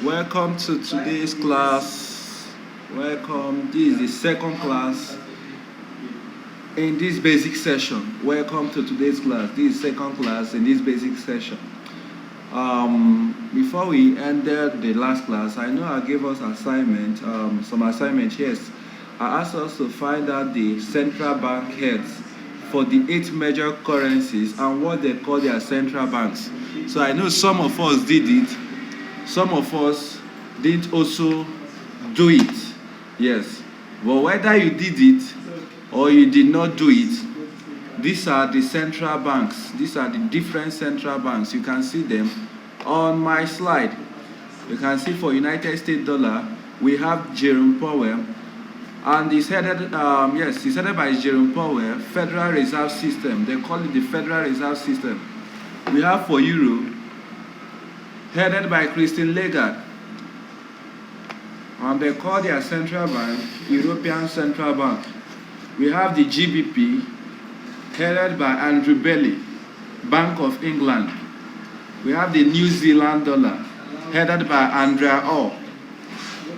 Welcome to today's class. Welcome. This is the second class in this basic session. Welcome to today's class. This is second class in this basic session. Before we ended the last class, I know I gave us assignment, some assignment. Yes, I asked us to find out the central bank heads for the 8 major currencies and what they call their central banks. So I know some of us did it. Some of us didn't also do it. Yes. But whether you did it or you did not do it, these are the central banks. These are the different central banks. You can see them on my slide. You can see for United States dollar, we have Jerome Powell. And it's headed, it's headed by Jerome Powell, Federal Reserve System. They call it the Federal Reserve System. We have for Euro, headed by Christine Lagarde. And they call their central bank European Central Bank. We have the GBP, headed by Andrew Bailey, Bank of England. We have the New Zealand dollar, headed by Andrea Orr.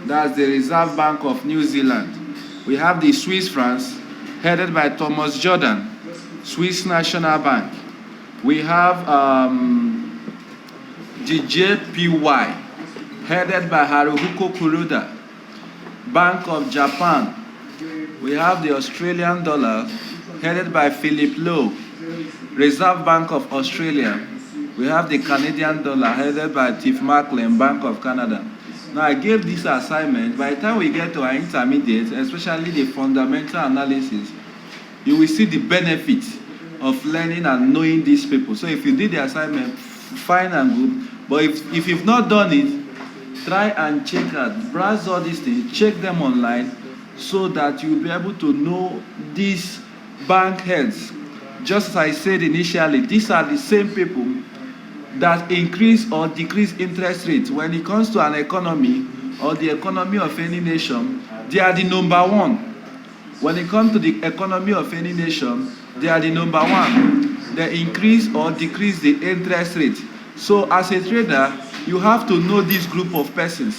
That's the Reserve Bank of New Zealand. We have the Swiss francs, headed by Thomas Jordan, Swiss National Bank. We have the JPY, headed by Haruhiko Kuroda, Bank of Japan. We have the Australian dollar, headed by Philip Lowe, Reserve Bank of Australia. We have the Canadian dollar, headed by Tiff Macklem, Bank of Canada. Now, I gave this assignment. By the time we get to our intermediate, especially the fundamental analysis, you will see the benefit of learning and knowing these people. So if you did the assignment, fine and good. But if you've not done it, try and check out, browse all these things, check them online, so that you'll be able to know these bank heads. Just as I said initially, these are the same people that increase or decrease interest rates. When it comes to an economy or the economy of any nation, they are the number one. When it comes to the economy of any nation, they are the number one. They increase or decrease the interest rate. So as a trader, you have to know this group of persons.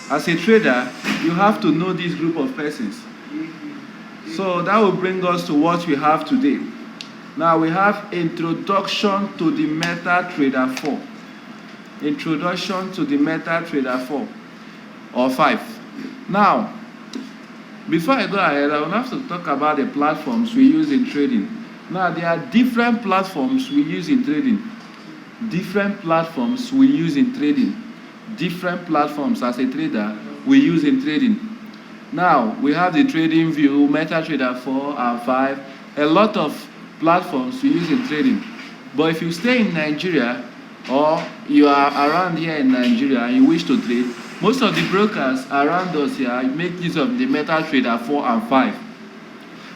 As a trader, you have to know this group of persons. So that will bring us to what we have today. Now we have Introduction to the MetaTrader 4. Introduction to the MetaTrader 4 or 5. Now, before I go ahead, I will have to talk about the platforms we use in trading. Now, there are different platforms we use in trading. Different platforms we use in trading. Different platforms as a trader we use in trading. Now, we have the TradingView, MetaTrader 4 and 5. A lot of platforms we use in trading. But if you stay in Nigeria or you are around here in Nigeria and you wish to trade, most of the brokers around us here make use of the MetaTrader 4 and 5.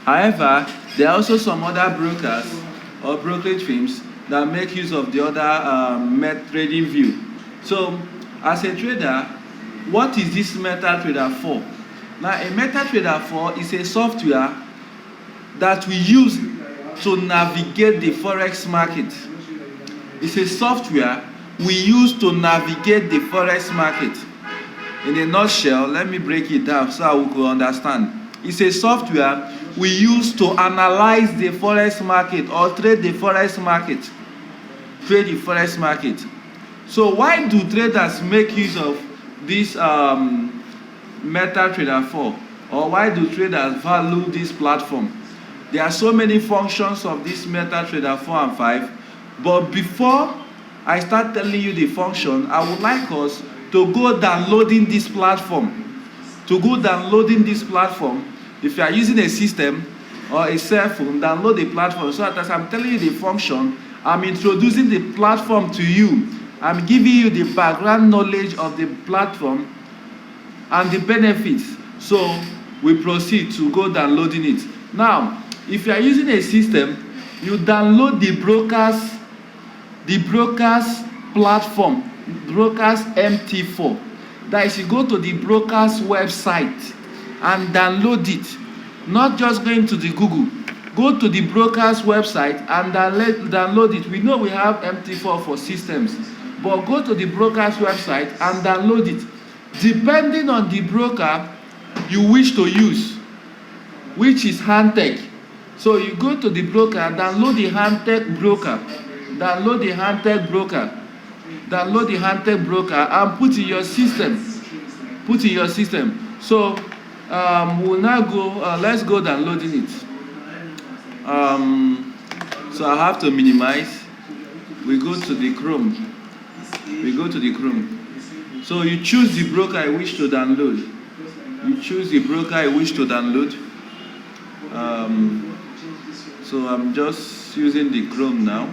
However, there are also some other brokers or brokerage firms that make use of the other TradingView. So, as a trader, what is this MetaTrader 4? Now, a MetaTrader 4 is a software that we use to navigate the forex market. It's a software we use to navigate the forex market. In a nutshell, let me break it down so we can understand. It's a software we use to analyze the forex market or trade the forex market. Trade the forex market. So why do traders make use of this MetaTrader 4? Or why do traders value this platform? There are so many functions of this MetaTrader 4 and 5, but before I start telling you the function, I would like us to go downloading this platform. To go downloading this platform, if you are using a system or a cell phone, download the platform so that as I'm telling you the function, I'm introducing the platform to you. I'm giving you the background knowledge of the platform and the benefits. So we proceed to go downloading it. Now, if you are using a system, you download the broker's platform, broker's MT4. That is, you go to the broker's website and download it. Not just going to the Google. Go to the broker's website and download it. We know we have MT4 for systems. but go to the broker's website and download it. Depending on the broker you wish to use, which is Handtech. So you go to the broker, download the Handtech broker, download the Handtech broker, download the Handtech broker, and put in your system. Put in your system. So we'll now go. Let's go downloading it. So I have to minimize. We go to the Chrome. We go to the Chrome. So you choose the broker I wish to download. You choose the broker I wish to download. So I'm just using the Chrome now.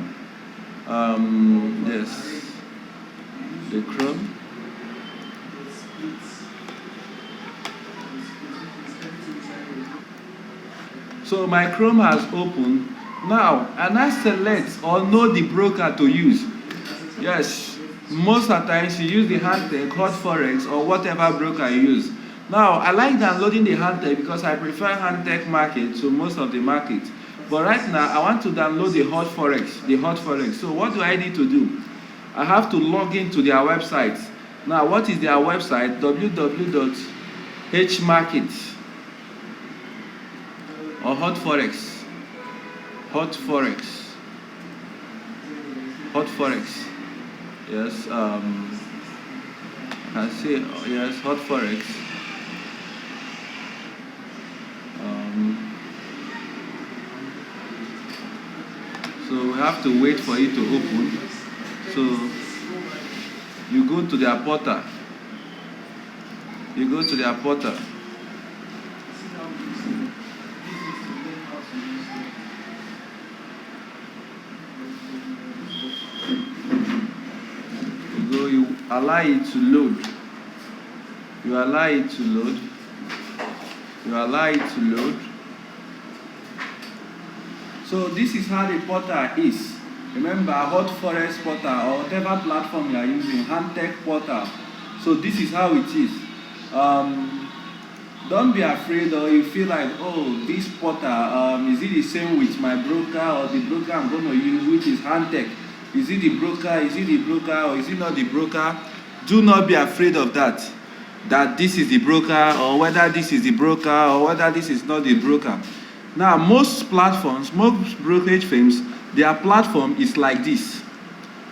Yes, the Chrome. So my Chrome has opened. Now, and I select or know the broker to use. Yes, most of the times you use the Handtech, Hot Forex, or whatever broker you use. Now, I like downloading the Handtech because I prefer Handtech market to most of the market. But right now, I want to download the Hot Forex, So what do I need to do? I have to log into their website. Now, what is their website? www.hmarket or Hot Forex. Hot Forex. Yes, I see. Yes, Hot Forex. So we have to wait for it to open. So you go to their portal. You go to their portal. You allow it to load. You allow it to load. You allow it to load. So this is how the portal is. Remember, Hot Forex portal or whatever platform you are using, Handtech portal. So this is how it is. Don't be afraid or you feel like, oh, this portal, is it the same with my broker or the broker I'm going to use, which is Handtech? Is it the broker? Is it the broker or is it not the broker? Do not be afraid of that. That this is the broker or whether this is the broker or whether this is not the broker. Now, most platforms, most brokerage firms, their platform is like this.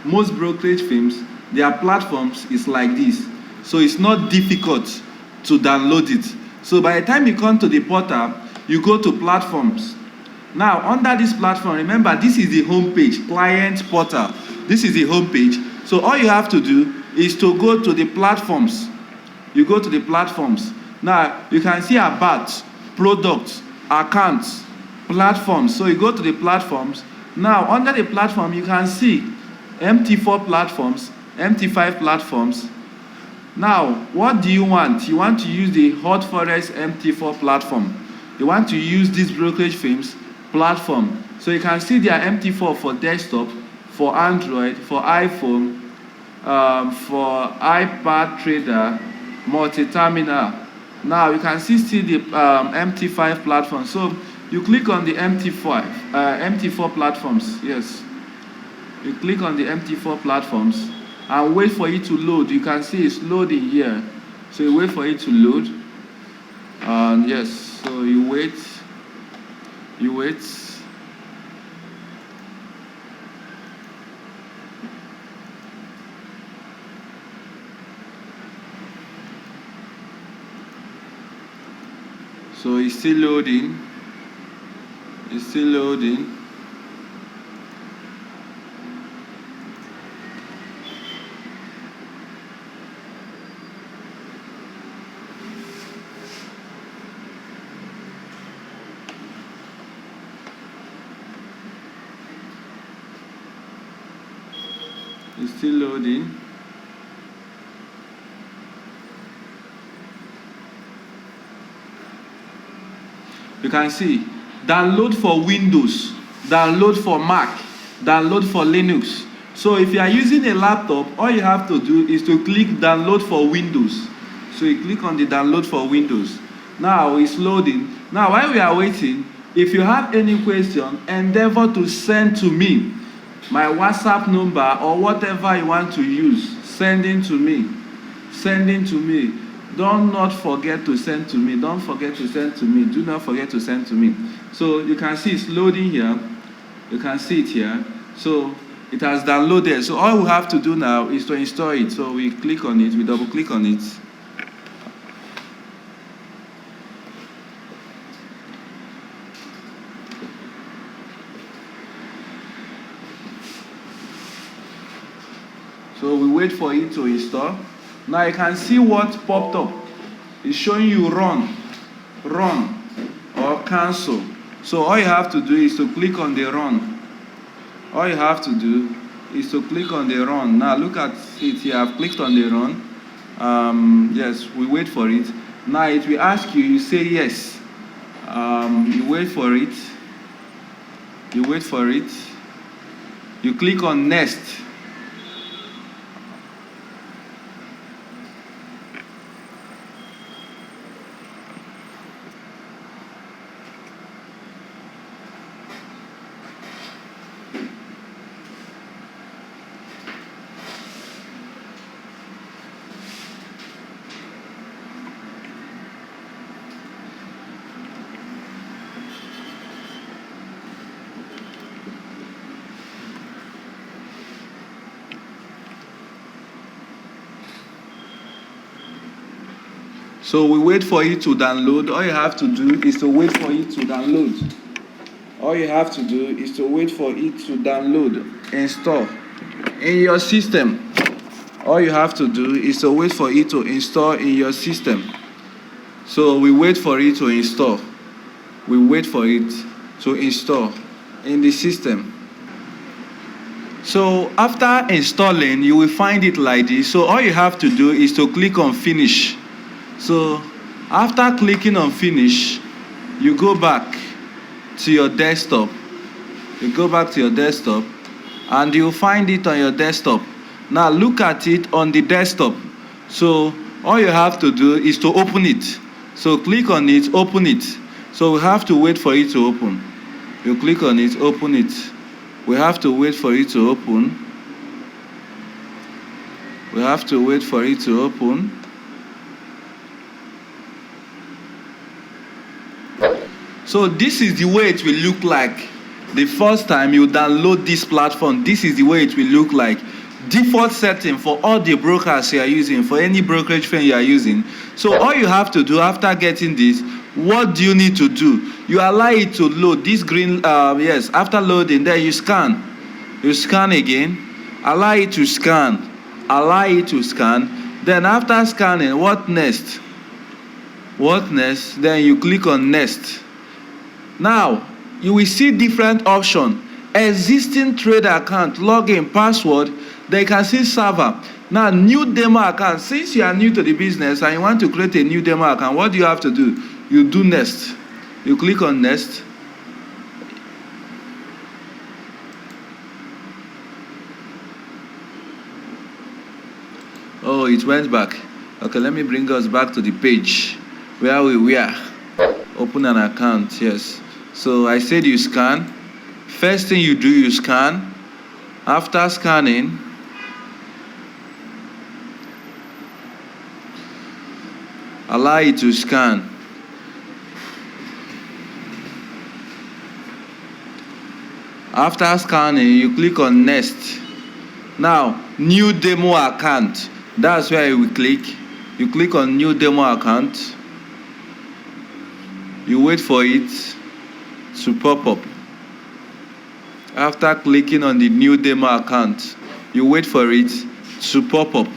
Most brokerage firms, their platforms is like this. So it's not difficult to download it. So by the time you come to the portal, you go to platforms. Now, under this platform, remember, this is the home page, client portal. This is the home page. So all you have to do is to go to the platforms. You go to the platforms. Now, you can see about, products, accounts, platforms. So you go to the platforms. Now, under the platform, you can see MT4 platforms, MT5 platforms. Now, what do you want? You want to use the Hot Forex MT4 platform. You want to use this brokerage firms platform. So you can see their MT4 for desktop, for Android, for iPhone, for iPad Trader, multi-terminal. Now you can see still the MT5 platform. So you click on the MT4 platforms. Yes, you click on the MT4 platforms and wait for it to load. You can see it's loading here. So you wait for it to load. And yes, so you wait. You wait. So it's still loading. It's still loading. It's still loading. You can see download for Windows, download for Mac, download for Linux. So if you are using a laptop, all you have to do is to click download for Windows. So you click on the download for Windows. Now it's loading. Now while we are waiting, if you have any question, endeavor to send to me. my WhatsApp number, or whatever you want to use, sending to me. Sending to me. Don't not forget to send to me. Don't forget to send to me. Do not forget to send to me. So you can see it's loading here. You can see it here. So it has downloaded. So all we have to do now is to install it. So we click on it. We double click on it. So we wait for it to install. Now you can see what popped up. It's showing you run, or cancel. So all you have to do is to click on the run. All you have to do is to click on the run. Now look at it here. I've clicked on the run. Yes, we wait for it. Now it will ask you, you say yes. You wait for it. You wait for it. You click on next. So we wait for it to download. All you have to do is to wait for it to download. All you have to do is to wait for it to download, install in your system. All you have to do is to wait for it to install in your system. So we wait for it to install. We wait for it to install in the system. So after installing, you will find it like this. So all you have to do is to click on finish. So after clicking on finish, you go back to your desktop. You go back to your desktop and you'll find it on your desktop. Now look at it on the desktop. So all you have to do is to open it. So click on it, open it. So we have to wait for it to open. You click on it, open it. We have to wait for it to open. We have to wait for it to open. So this is the way it will look like. The first time you download this platform, this is the way it will look like. Default setting for all the brokers you are using, for any brokerage firm you are using. So all you have to do after getting this, what do you need to do? You allow it to load this green, yes, after loading, then you scan. You scan again, allow it to scan, allow it to scan. Then after scanning, what next? What next? Then you click on next. Now, you will see different options. Existing trade account, login, password, then you can see server. Now, new demo account. Since you are new to the business and you want to create a new demo account, what do you have to do? You do next. You click on next. Oh, it went back. Okay, let me bring us back to the page where we were. Open an account, yes. So I said you scan. First thing you do, you scan. After scanning, allow it to scan. After scanning, you click on next. Now, new demo account. That's where you will click. You click on new demo account. You wait for it to pop up. After clicking on the new demo account, you wait for it to pop up.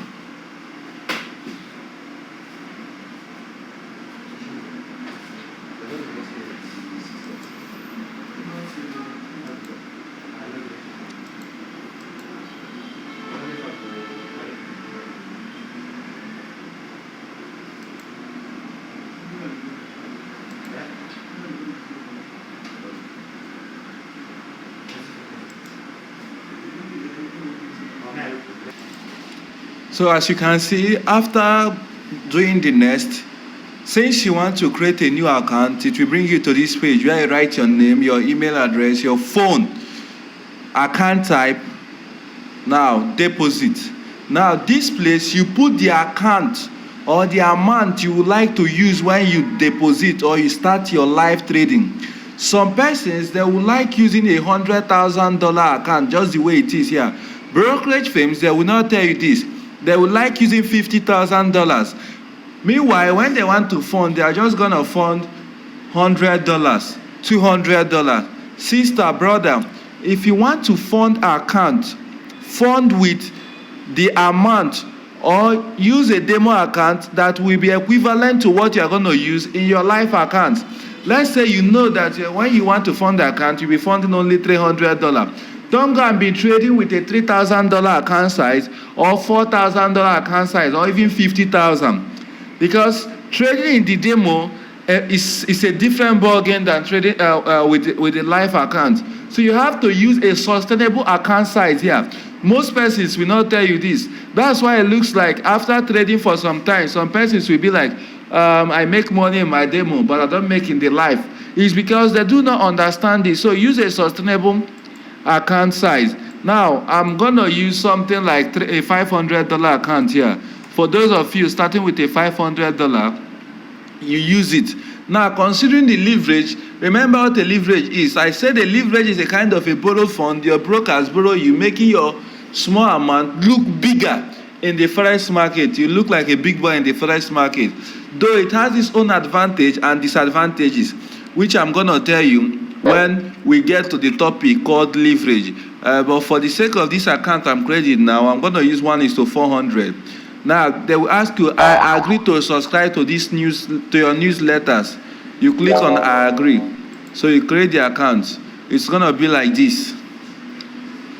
So as you can see, after doing the next, since you want to create a new account, it will bring you to this page where you write your name, your email address, your phone. account type, now deposit. Now this place, you put the account or the amount you would like to use when you deposit or you start your live trading. Some persons, they would like using a $100,000 account just the way it is here. Brokerage firms, they will not tell you this. They would like using $50,000. Meanwhile, when they want to fund, they are just gonna fund $100, $200. Sister, brother, if you want to fund account, fund with the amount or use a demo account that will be equivalent to what you are going to use in your live account. Let's say you know that when you want to fund the account, you'll be funding only $300. Don't go and be trading with a $3,000 account size or $4,000 account size or even $50,000, because trading in the demo is a different ballgame than trading with the live account. So you have to use a sustainable account size here. Most persons will not tell you this. That's why it looks like after trading for some time, some persons will be like, I make money in my demo, but I don't make in the live. It's because they do not understand this. So use a sustainable account size. Now, I'm going to use something like a $500 account here. For those of you starting with a $500, you use it. Now, considering the leverage, remember what the leverage is. I said the leverage is a kind of a borrowed fund. Your brokers borrow you, making your small amount look bigger in the forex market. You look like a big boy in the forex market. Though it has its own advantage and disadvantages, which I'm going to tell you when we get to the topic called leverage. But for the sake of this account I'm creating now, I'm going to use 1:400. Now, they will ask you, I agree to subscribe to this to your newsletters. You click on I agree. So you create the account. It's going to be like this.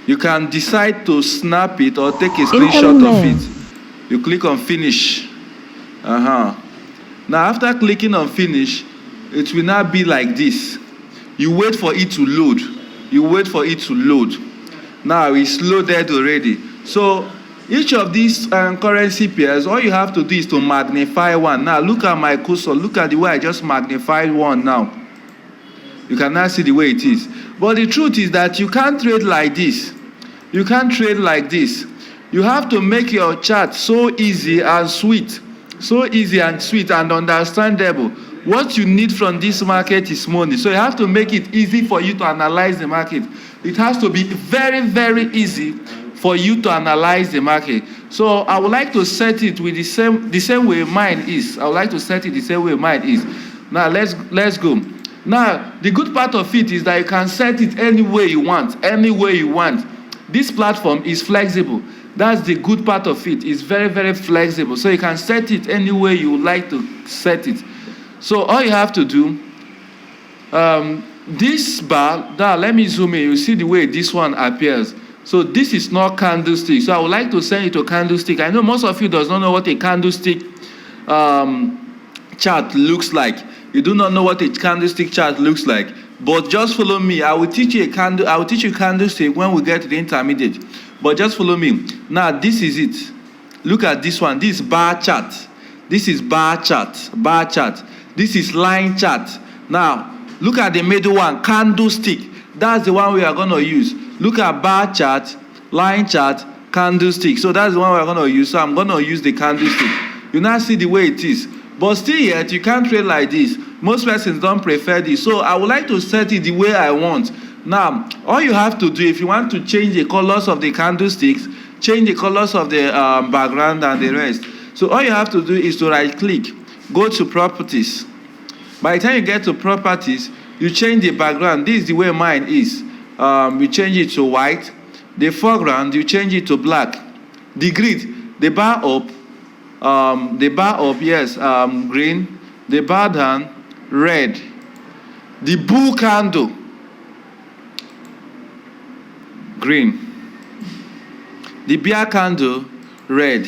You can decide to snap it or take a screenshot of it. You click on finish. Now, after clicking on finish, it will now be like this. You wait for it to load. You wait for it to load. Now, it's loaded already. So, each of these currency pairs, all you have to do is to magnify one. Now, look at my cursor. Look at the way I just magnified one now. You can now see the way it is. But the truth is that you can't trade like this. You can't trade like this. You have to make your chart so easy and sweet. So easy and sweet and understandable. What you need from this market is money. So you have to make it easy for you to analyze the market. It has to be very, very easy for you to analyze the market. So I would like to set it with the same way mine is. I would like to set it the same way mine is. Now let's go. Now the good part of it is that you can set it any way you want, any way you want. This platform is flexible. That's the good part of it. It's very, very flexible. So you can set it any way you would like to set it. So all you have to do, this bar, now let me zoom in. You see the way this one appears. So this is not candlestick. So I would like to send it to candlestick. I know most of you does not know what a candlestick chart looks like. You do not know what a candlestick chart looks like. But just follow me. I will teach you candlestick when we get to the intermediate. But just follow me. Now this is it. Look at this one. This is bar chart. This is bar chart. Bar chart. This is line chart. Now look at the middle one, candlestick. That's the one we are going to use. Look at bar chart, line chart, candlestick. So that's the one we're going to use. So I'm going to use the candlestick. You now see the way it is. But still yet, you can't trade like this. Most persons don't prefer this. So I would like to set it the way I want. Now, all you have to do, if you want to change the colors of the candlesticks, change the colors of the background and the rest. So all you have to do is to right click, go to properties. By the time you get to properties, you change the background. This is the way mine is. You change it to white. The foreground, you change it to black. The grid, the bar up, yes, green. The bar down, red. The bull candle, green. The bear candle, red.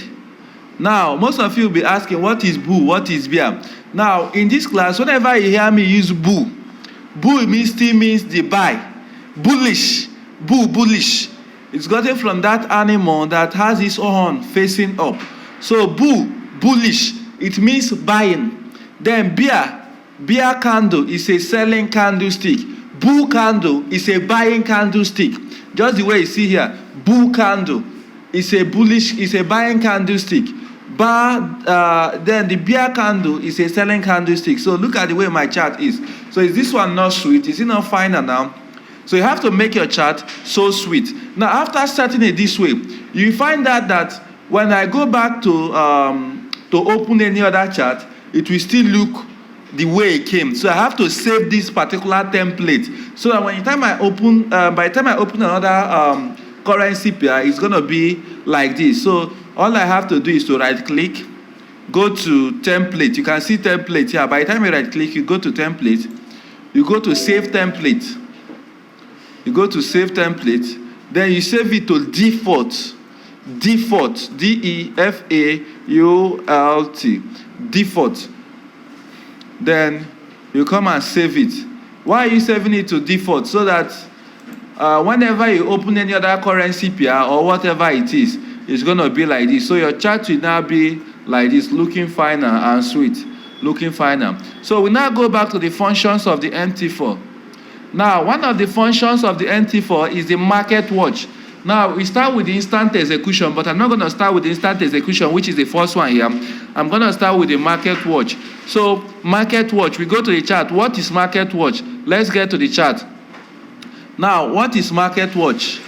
Now, most of you will be asking, what is bull? What is bear? Now, in this class, whenever you hear me use bull, bull still means the buy. Bullish. Bull, bullish. It's gotten from that animal that has its horn facing up. So bull, bullish, it means buying. Then bear candle is a selling candlestick. Bull candle is a buying candlestick. Just the way you see here, bull candle is a bullish, is a buying candlestick. Then the bear candle is a selling candlestick. So look at the way my chart is. So is this one not sweet? Is it not finer now? So you have to make your chart so sweet. Now after starting it this way, you find out that when I go back to open any other chart, it will still look the way it came. So I have to save this particular template so that by the time I open another currency pair, it's going to be like this. So all I have to do is to right click, go to template. You can see template here. By the time you right click, you go to template, you go to save template. You go to save template, then you save it to default. Default, D-E-F-A-U-L-T, default. Then you come and save it. Why are you saving it to default? So that whenever you open any other currency pair or whatever it is, it's going to be like this. So your chart will now be like this, looking finer and sweet, looking finer. So we now go back to the functions of the MT4. Now, one of the functions of the MT4 is the market watch. Now, we start with the instant execution, but I'm not going to start with the instant execution, which is the first one here. I'm going to start with the market watch. So, market watch, we go to the chart. What is market watch? Let's get to the chart. Now, what is market watch?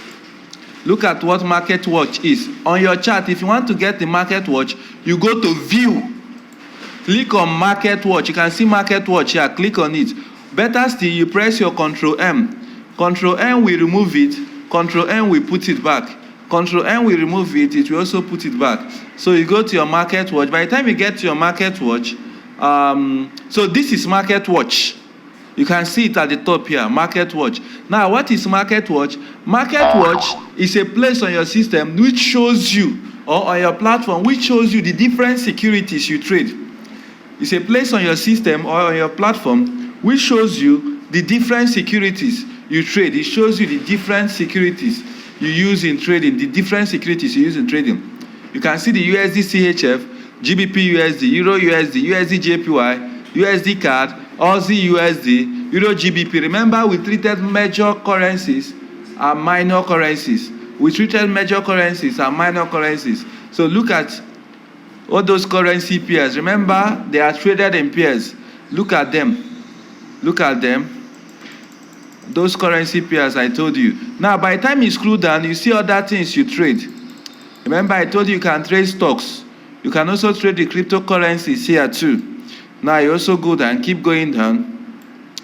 Look at what market watch is. On your chart, if you want to get the market watch, you go to view. Click on market watch. You can see market watch here. Click on it. Better still, you press your Control M. Control M will remove it. Control M will put it back. Control M will remove it. It will also put it back. So you go to your market watch. By the time you get to your market watch, so this is market watch. You can see it at the top here, market watch. Now, what is market watch? Market watch is a place on your system which shows you, or on your platform, which shows you the different securities you trade. It's a place on your system or on your platform which shows you the different securities you trade. It shows you the different securities you use in trading, the different securities you use in trading. You can see the USD CHF, GBP USD, Euro USD, USD JPY, USD CAD, Aussie USD, Euro GBP. Remember, we treated major currencies and minor currencies. We treated major currencies and minor currencies. So look at all those currency pairs. Remember, they are traded in pairs. Look at them. Look at them. Those currency pairs I told you. Now, by the time you scroll down, you see other things you trade. Remember, I told you you can trade stocks. You can also trade the cryptocurrencies here too. Now, you also go down, keep going down.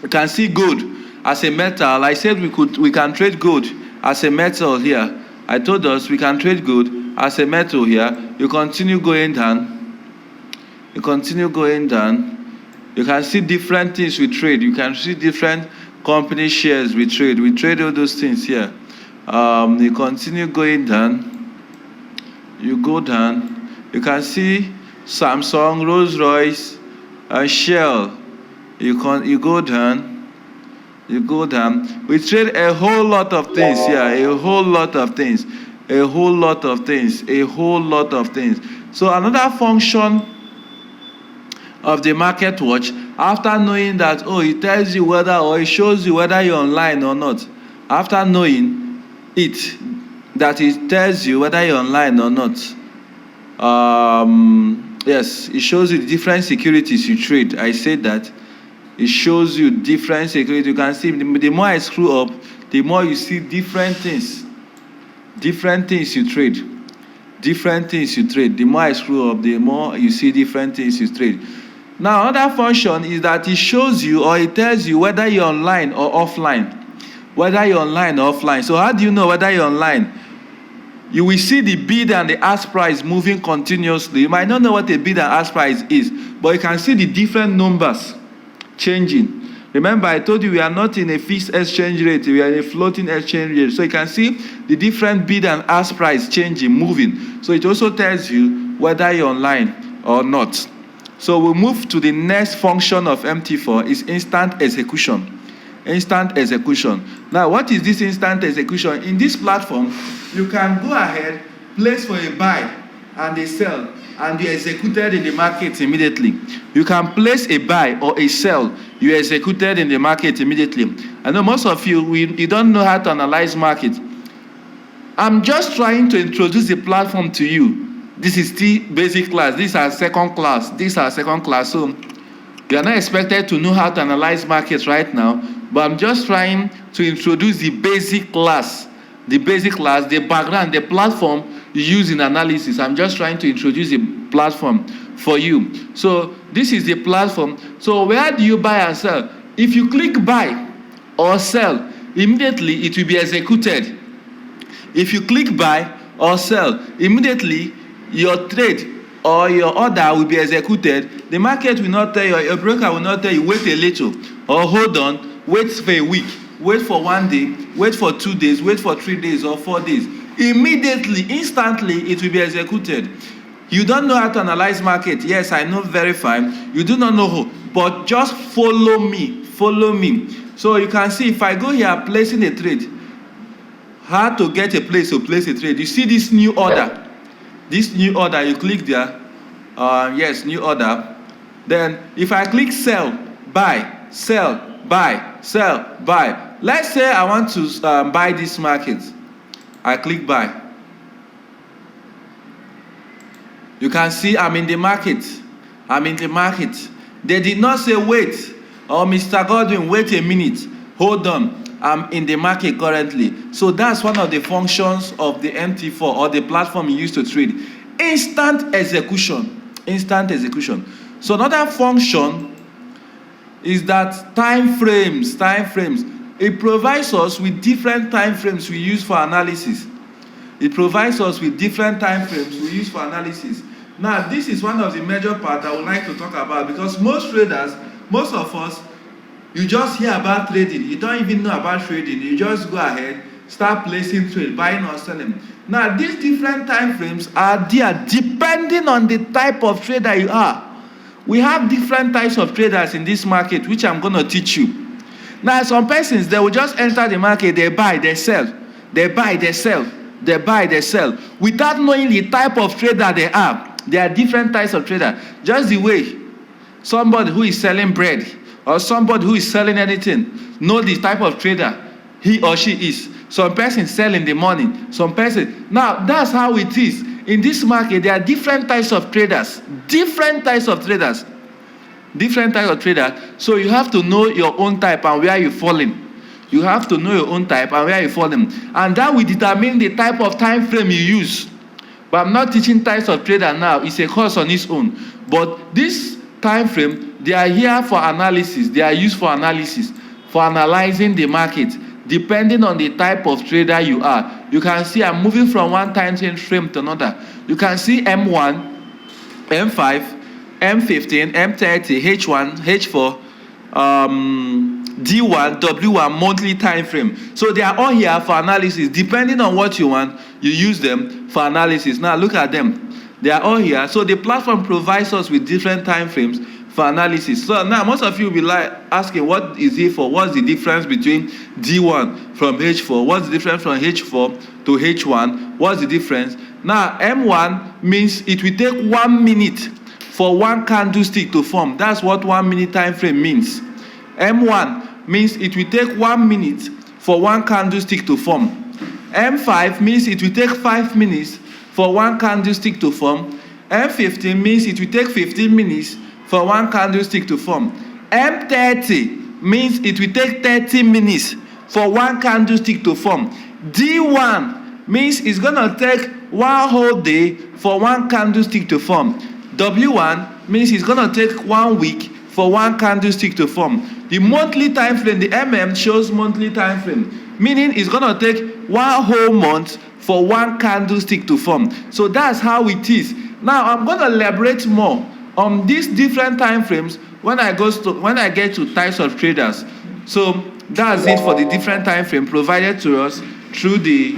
You can see gold as a metal. I said we can trade gold as a metal here. I told us we can trade gold as a metal here. You continue going down. You continue going down. You can see different things we trade. You can see different company shares we trade. We trade all those things here. You continue going down. You go down. You can see Samsung, Rolls-Royce, and Shell. You go down. You go down. We trade a whole lot of things here. A whole lot of things. A whole lot of things. A whole lot of things. So another function of the market watch, after knowing that, it tells you whether, or it shows you whether you're online or not. After knowing it, that it tells you whether you're online or not. Yes, it shows you the different securities you trade. I said that. It shows you different securities. You can see, the more I screw up, the more you see different things. Different things you trade. Different things you trade. The more I screw up, the more you see different things you trade. Now, another function is that it shows you, or it tells you whether you're online or offline. Whether you're online or offline. So how do you know whether you're online? You will see the bid and the ask price moving continuously. You might not know what a bid and ask price is, but you can see the different numbers changing. Remember, I told you we are not in a fixed exchange rate. We are in a floating exchange rate. So you can see the different bid and ask price changing, moving. So it also tells you whether you're online or not. So we'll move to the next function of MT4 is instant execution. Instant execution. Now, what is this instant execution? In this platform, you can go ahead, place for a buy and a sell, and you executed in the market immediately. You can place a buy or a sell, you executed in the market immediately. I know most of you, you don't know how to analyze market. I'm just trying to introduce the platform to you. This is still basic class. This is our second class. So you are not expected to know how to analyze markets right now, but I'm just trying to introduce the basic class, the background, the platform you use in analysis. I'm just trying to introduce the platform for you. So this is the platform. So where do you buy and sell? If you click buy or sell, immediately it will be executed. If you click buy or sell, immediately your trade or your order will be executed. The market will not tell you, your broker will not tell you, wait a little, or hold on, wait for a week, wait for 1 day, wait for 2 days, wait for 3 days or 4 days. Immediately, instantly, it will be executed. You don't know how to analyze market. Yes, I know very fine. You do not know who, but just follow me. So you can see if I go here placing a trade, how to get a place to place a trade. You see this new order. This new order, you click there. Yes, new order. Then if I click sell, buy, sell, buy, sell, buy. Let's say I want to buy this market. I click buy. You can see I'm in the market. They did not say wait, or Mr. Godwin, wait a minute. Hold on. I'm in the market currently. So that's one of the functions of the MT4 or the platform you use to trade. Instant execution. So another function is that time frames. It provides us with different time frames we use for analysis. Now, this is one of the major parts I would like to talk about, because most of us, you just hear about trading. You don't even know about trading. You just go ahead, start placing trade, buying or selling. Now, these different time frames are there depending on the type of trader you are. We have different types of traders in this market, which I'm going to teach you. Now, some persons, they will just enter the market, they buy, they sell. They buy, they sell. They buy, they sell. Without knowing the type of trader they are. There are different types of trader. Just the way somebody who is selling bread or somebody who is selling anything know the type of trader he or she is. Some person sell in the morning. Some person. Now, that's how it is. In this market, there are different types of traders. So you have to know your own type and where you fall in. And that will determine the type of time frame you use. But I'm not teaching types of trader now. It's a course on its own. But this time frame, they are here for analysis. They are used for analysis, for analyzing the market, depending on the type of trader you are. You can see I'm moving from one time frame to another. You can see M1, M5, M15, M30, H1, H4, D1, W1, monthly time frame. So they are all here for analysis. Depending on what you want, you use them for analysis. Now look at them. They are all here. So the platform provides us with different time frames for analysis. So now most of you will be asking, what is it for? What's the difference between D1 from H4? What's the difference from H4 to H1? What's the difference? Now M1 means it will take 1 minute for one candlestick to form. That's what 1 minute time frame means. M1 means it will take 1 minute for one candlestick to form. M5 means it will take 5 minutes for one candlestick to form. M15 means it will take 15 minutes for one candlestick to form. M30 means it will take 30 minutes for one candlestick to form. D1 means it's going to take 1 whole day for one candlestick to form. W1 means it's going to take 1 week for one candlestick to form. The monthly time frame, the MM shows monthly time frame, meaning it's going to take 1 whole month for one candlestick to form. So that's how it is. Now I'm going to elaborate more on these different time frames when I get to types of traders. So that's it for the different time frame provided to us through the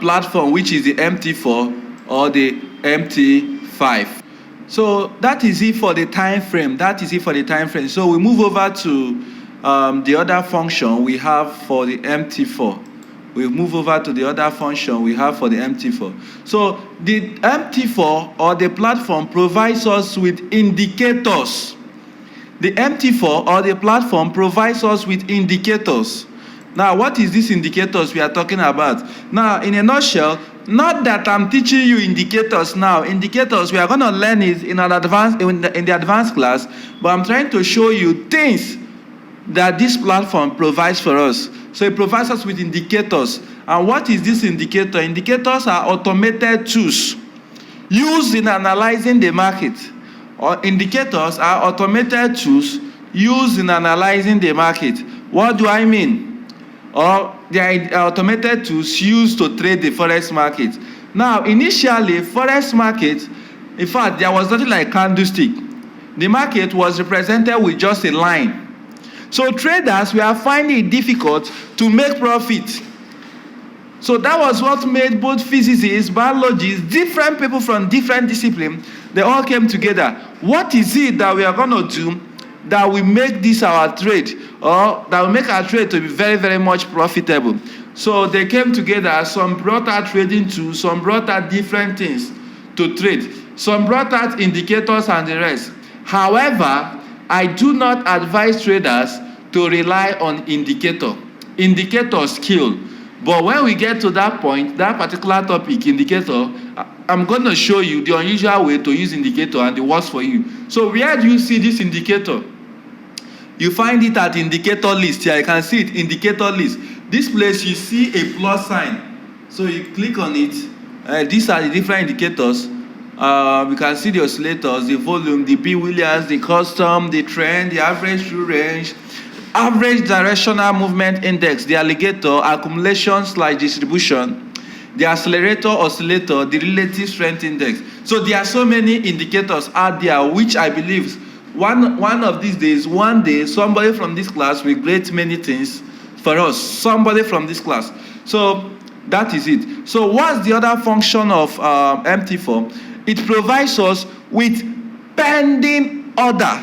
platform, which is the MT4 or the MT5. So that is it for the time frame. So we move over to the other function we have for the MT4. So the MT4 or the platform provides us with indicators. Now, what is these indicators we are talking about? Now, in a nutshell, not that I'm teaching you indicators now. Indicators, we are going to learn it in the advanced class, but I'm trying to show you things that this platform provides for us. So it provides us with indicators. And what is this indicator? Indicators are automated tools used in analyzing the market. Or indicators are automated tools used in analyzing the market. What do I mean? Or they are automated tools used to trade the forex market. Now, initially, forex market, in fact, there was nothing like candlestick. The market was represented with just a line. So traders were finding it difficult to make profit. So that was what made both physicists, biologists, different people from different disciplines, they all came together. What is it that we are going to do that will make this our trade, or that will make our trade to be very, very much profitable? So they came together. Some brought out trading tools, some brought out different things to trade. Some brought out indicators and the rest. However, I do not advise traders to rely on indicators kill. But when we get to that point, that particular topic, indicator, I'm going to show you the unusual way to use indicator and the works for you. So where do you see this indicator? You find it at indicator list. Here, you can see it, indicator list. This place, you see a plus sign. So you click on it. These are the different indicators. We can see the oscillators, the volume, the B. Williams, the custom, the trend, the average true range, average directional movement index, the alligator, accumulation/distribution, the accelerator, oscillator, the relative strength index. So there are so many indicators out there, which I believe one of these days, one day, somebody from this class will create many things for us. Somebody from this class. So that is it. So what's the other function of MT4? It provides us with pending order.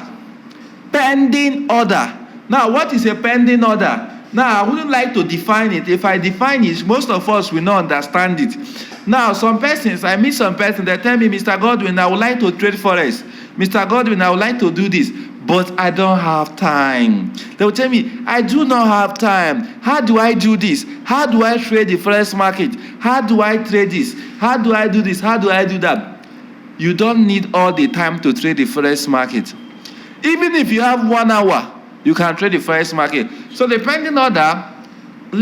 Pending order. Now, what is a pending order? Now, I wouldn't like to define it. If I define it, most of us will not understand it. Now, some persons, I meet some persons, they tell me, Mr. Godwin, I would like to trade forex. Mr. Godwin, I would like to do this, but I don't have time. They will tell me, I do not have time. How do I do this? How do I trade the forex market? How do I trade this? How do I do this? How do I do that? You don't need all the time to trade the forex market. Even if you have 1 hour, you can trade the forex market. So the pending order,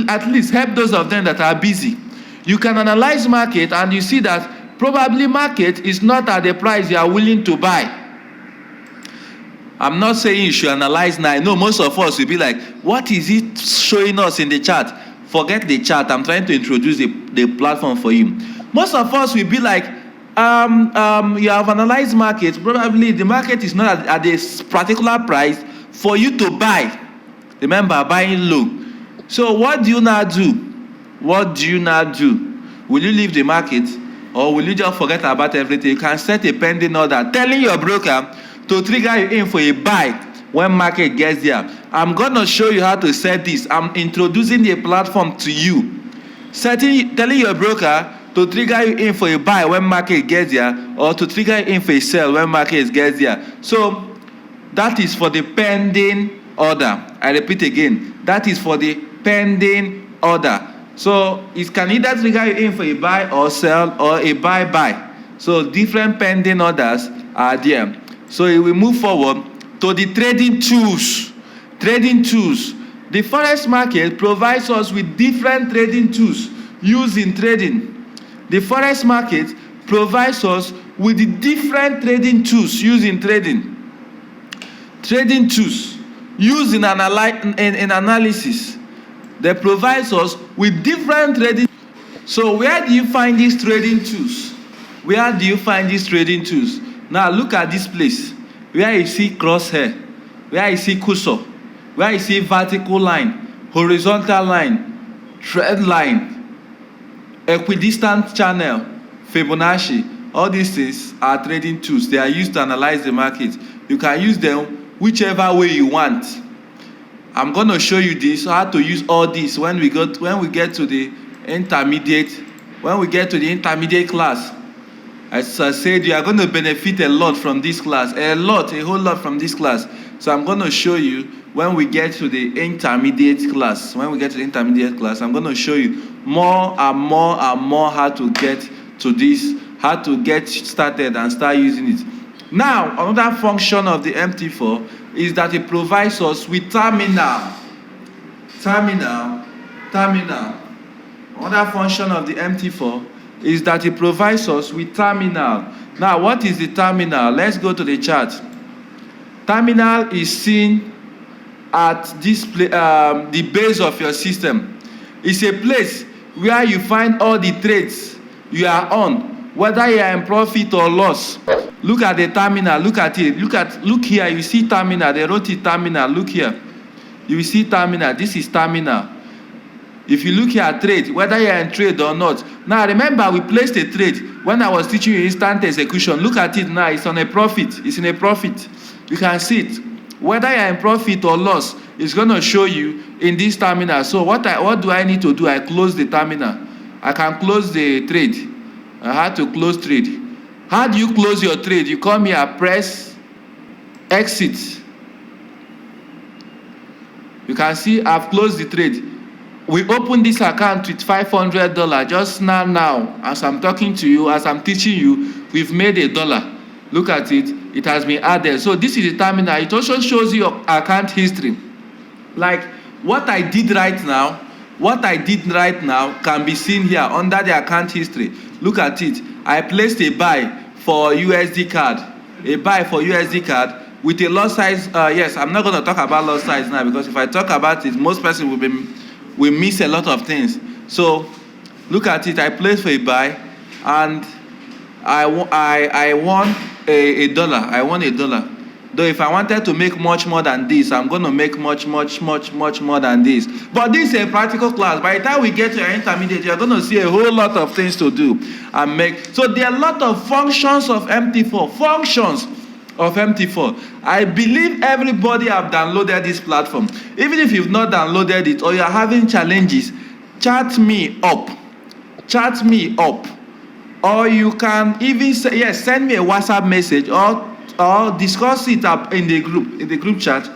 at least help those of them that are busy. You can analyze market and you see that probably market is not at the price you are willing to buy. I'm not saying you should analyze now. I know most of us will be like, what is it showing us in the chart? Forget the chart. I'm trying to introduce the platform for you. Most of us will be like, you have analyzed market. Probably the market is not at this particular price for you to buy. Remember, buying low. So what do you now do? What do you now do? Will you leave the market, or will you just forget about everything? You can set a pending order telling your broker to trigger you in for a buy when market gets there. I'm going to show you how to set this. I'm introducing the platform to you. Telling your broker to trigger you in for a buy when market gets there, or to trigger you in for a sell when market gets there. So that is for the pending order. I repeat again, that is for the pending order. So it can either trigger you in for a buy or sell, or a buy. So different pending orders are there. So we move forward to the trading tools. Trading tools. The forex market provides us with different trading tools used in trading. The forex market provides us with the different trading tools used in trading. Trading tools used in analysis. They provide us with different trading. So where do you find these trading tools? Where do you find these trading tools? Now look at this place. Where you see crosshair, where you see cursor, where you see vertical line, horizontal line, trend line, equidistant channel, Fibonacci. All these things are trading tools. They are used to analyze the market. You can use them whichever way you want. I'm going to show you this, how to use all this when we get to the intermediate class. As I said, you are going to benefit a lot from this class, a whole lot from this class. So I'm going to show you when we get to the intermediate class. When we get to the intermediate class, I'm going to show you more and more and more how to get to this, how to get started and start using it. Now, another function of the MT4 is that it provides us with terminal. Another function of the MT4 is that it provides us with terminal. Now, what is the terminal? Let's go to the chart. Terminal is seen at this the base of your system. It's a place where you find all the trades you are on, whether you are in profit or loss. Look at the terminal. Look at it. Look here. You see terminal. They wrote it terminal. Look here. You see terminal. This is terminal. If you look here at trade, whether you are in trade or not. Now remember, we placed a trade when I was teaching you instant execution. Look at it now. It's on a profit. It's in a profit. You can see it. Whether you are in profit or loss, it's going to show you in this terminal. So what do I need to do? I close the terminal. I can close the trade. I had to close trade. How do you close your trade? You come here, press exit. You can see I've closed the trade. We opened this account with $500 just now. As I'm talking to you, as I'm teaching you, we've made $1. Look at it. It has been added. So this is the terminal. It also shows you your account history. Like what I did right now can be seen here under the account history. Look at it. I placed a buy for USD card. A buy for USD card with a lot size. Yes, I'm not going to talk about lot size now, because if I talk about it, most person will miss a lot of things. So look at it. I placed for a buy and I won $1. I won $1. Though if I wanted to make much more than this, I'm going to make much more than this. But this is a practical class. By the time we get to your intermediate, you're going to see a whole lot of things to do and make. So there are a lot of functions of MT4. Functions of MT4. I believe everybody have downloaded this platform. Even if you've not downloaded it or you're having challenges, chat me up. Or you can even say, yes, send me a WhatsApp message or discuss it up in the group chat.